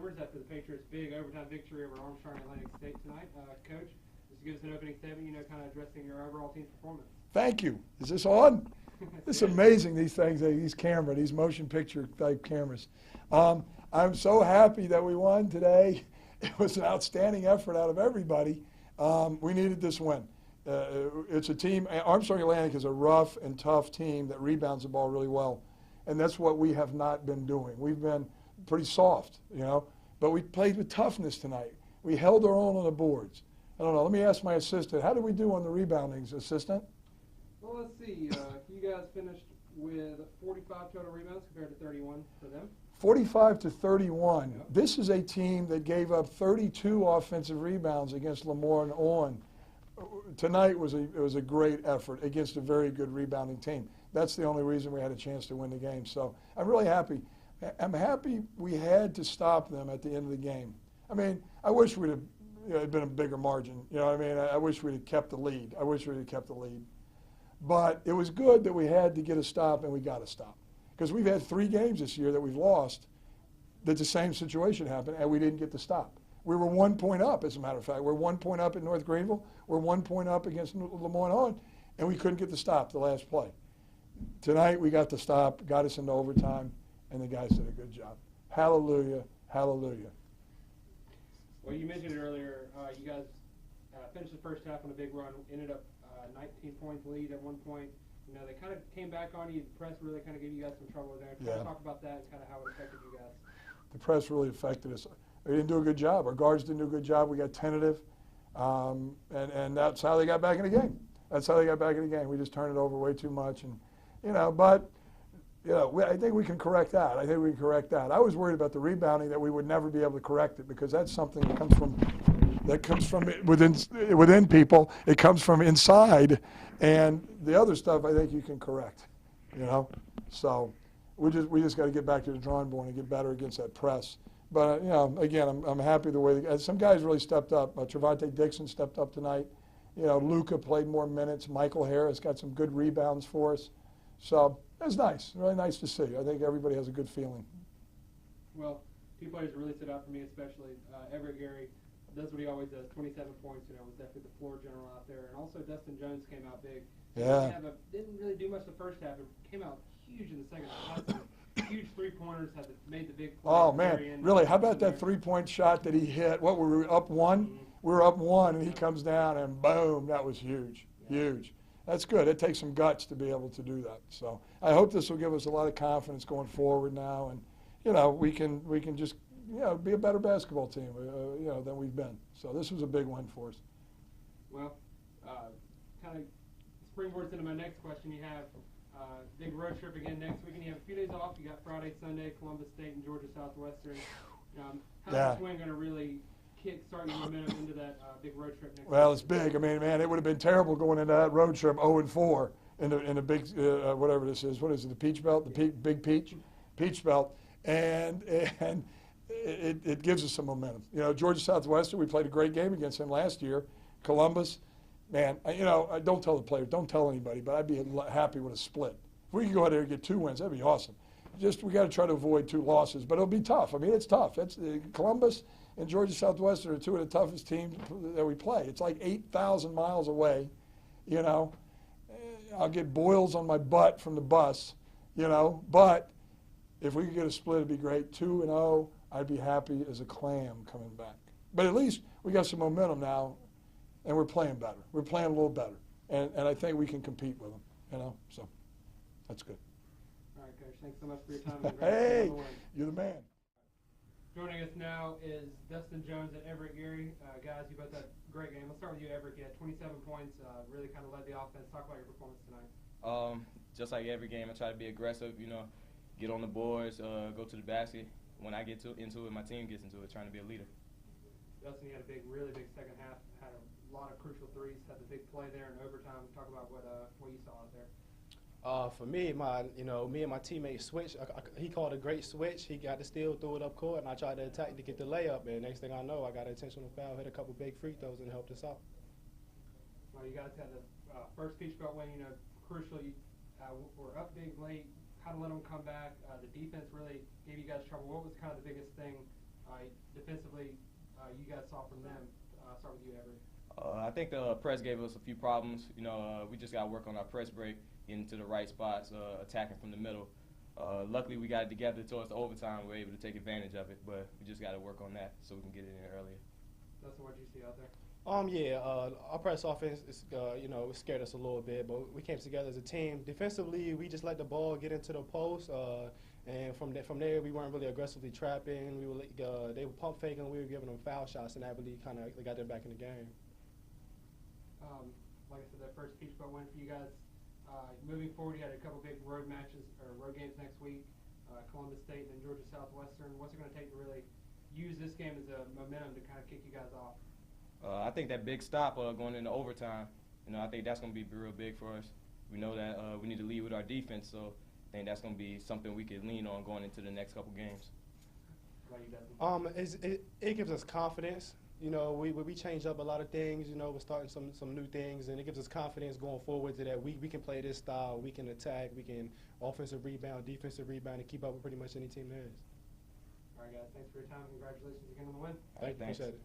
members after the Patriots' big overtime victory over Armstrong Atlantic State tonight. Coach, just give us an opening statement, kind of addressing your overall team's performance. Thank you. Is this on? It's amazing, these things, these motion picture type cameras. I'm so happy that we won today. It was an outstanding effort out of everybody. We needed this win. It's a team, Armstrong Atlantic is a rough and tough team that rebounds the ball really well. And that's what we have not been doing. We've been pretty soft, but we played with toughness tonight. We held our own on the boards. I don't know, let me ask my assistant, how did we do on the rebounding, assistant? Well, let's see. You guys finished with 45 total rebounds compared to 31 for them. 45 to 31. Yep. This is a team that gave up 32 offensive rebounds against Lemoore and Owen. Tonight was a great effort against a very good rebounding team. That's the only reason we had a chance to win the game. So I'm really happy. I'm happy we had to stop them at the end of the game. I mean, I wish we'd have it'd been a bigger margin. I wish we'd have kept the lead. But it was good that we had to get a stop, and we got a stop. Because we've had 3 games this year that we've lost that the same situation happened, and we didn't get the stop. We were 1 point up, as a matter of fact. We're 1 point up at North Greenville. We're 1 point up against Lemoyne, and we couldn't get the stop the last play. Tonight we got the stop, got us into overtime, and the guys did a good job. Hallelujah, hallelujah. Well, you mentioned it earlier. You guys finished the first half on a big run, ended up 19 points lead at one point. They kind of came back on you. The press really kind of gave you guys some trouble there. Can you talk about that and kind of how it affected you guys? The press really affected us. We didn't do a good job. Our guards didn't do a good job. We got tentative, and that's how they got back in the game. We just turned it over way too much, and I think we can correct that. I was worried about the rebounding, that we would never be able to correct it, because that's something that comes from within people. It comes from inside, and the other stuff I think you can correct. So we just got to get back to the drawing board and get better against that press. But again, I'm happy the way some guys really stepped up. Trevante Dixon stepped up tonight. Luca played more minutes. Michael Harris got some good rebounds for us. So it was nice, really nice to see. I think everybody has a good feeling. Well, 2 players really stood out for me, especially Evrik Gary. Does what he always does, 27 points, was definitely the floor general out there. And also Dustin Jones came out big. Yeah. Didn't really do much the first half. It came out huge in the second half. Huge three-pointers made the big play. Oh, man, really, how about that three-point shot that he hit? What, were we up 1? Mm-hmm. We were up 1, and he comes down, and boom, that was huge, huge. That's good. It takes some guts to be able to do that. So I hope this will give us a lot of confidence going forward now, and we can just be a better basketball team than we've been. So this was a big win for us. Well, kind of springboards into my next question. You have big road trip again next week, and you have a few days off. You got Friday, Sunday, Columbus State, and Georgia Southwestern. How's this win going to really kick-start your momentum into that big road trip next week? Well, it's big. I mean, man, it would have been terrible going into that road trip 0-4 in a big whatever this is. What is it? The Peach Belt, the Big Peach Belt, and it gives us some momentum. Georgia Southwestern, we played a great game against them last year. Columbus, man, I don't tell the players, don't tell anybody, but I'd be happy with a split. If we could go out there and get 2 wins, that'd be awesome. We got to try to avoid 2 losses, but it'll be tough. I mean, it's tough. It's Columbus and Georgia Southwestern are 2 of the toughest teams that we play. It's like 8,000 miles away. I'll get boils on my butt from the bus. But if we could get a split, it'd be great. 2-0, I'd be happy as a clam coming back. But at least we got some momentum now, and we're playing better. We're playing a little better, and I think we can compete with them. So that's good. All right, Coach. Thanks so much for your time. Hey, you're the man. Joining us now is Dustin Jones and Evrik Gary. Guys, you both had a great game. Let's start with you, Evrik. You had 27 points, really kind of led the offense. Talk about your performance tonight. Just like every game, I try to be aggressive, get on the boards, go to the basket. When I get into it, my team gets into it, trying to be a leader. Dustin, you had a really big second half, had a lot of crucial threes, had the big play there in overtime. Talk about what you saw out there. For me, me and my teammate switched. He called a great switch. He got the steal, threw it up court, and I tried to attack to get the layup. And next thing I know, I got an intentional foul, hit a couple big free throws, and helped us out. Well, you guys had the first Peach Belt win. Crucial. You were up big late, kind of let them come back. The defense really gave you guys trouble. What was kind of the biggest thing defensively you guys saw from them? Start with you, Evrik. I think the press gave us a few problems. You know, we just got to work on our press break, getting to the right spots, attacking from the middle. Luckily, we got it together towards the overtime. We were able to take advantage of it, but we just got to work on that so we can get it in earlier. Dustin, what did you see out there? Our press offense is, it scared us a little bit, but we came together as a team. Defensively, we just let the ball get into the post, and from there, we weren't really aggressively trapping. They were pump faking, we were giving them foul shots, and that really kind of got them back in the game. Like I said, that first Peach Bowl win for you guys. Moving forward, you had a couple big road matches or road games next week, Columbus State and then Georgia Southwestern. What's it going to take to really use this game as a momentum to kind of kick you guys off? I think that big stop going into overtime, I think that's going to be real big for us. We know that we need to lead with our defense, so I think that's going to be something we can lean on going into the next couple games. What about you, Dustin? It gives us confidence. We changed up a lot of things. We're starting some new things, and it gives us confidence going forward to that we can play this style. We can attack. We can offensive rebound, defensive rebound, and keep up with pretty much any team there is. All right, guys. Thanks for your time. Congratulations again on the win. Thanks. Thanks. Appreciate it.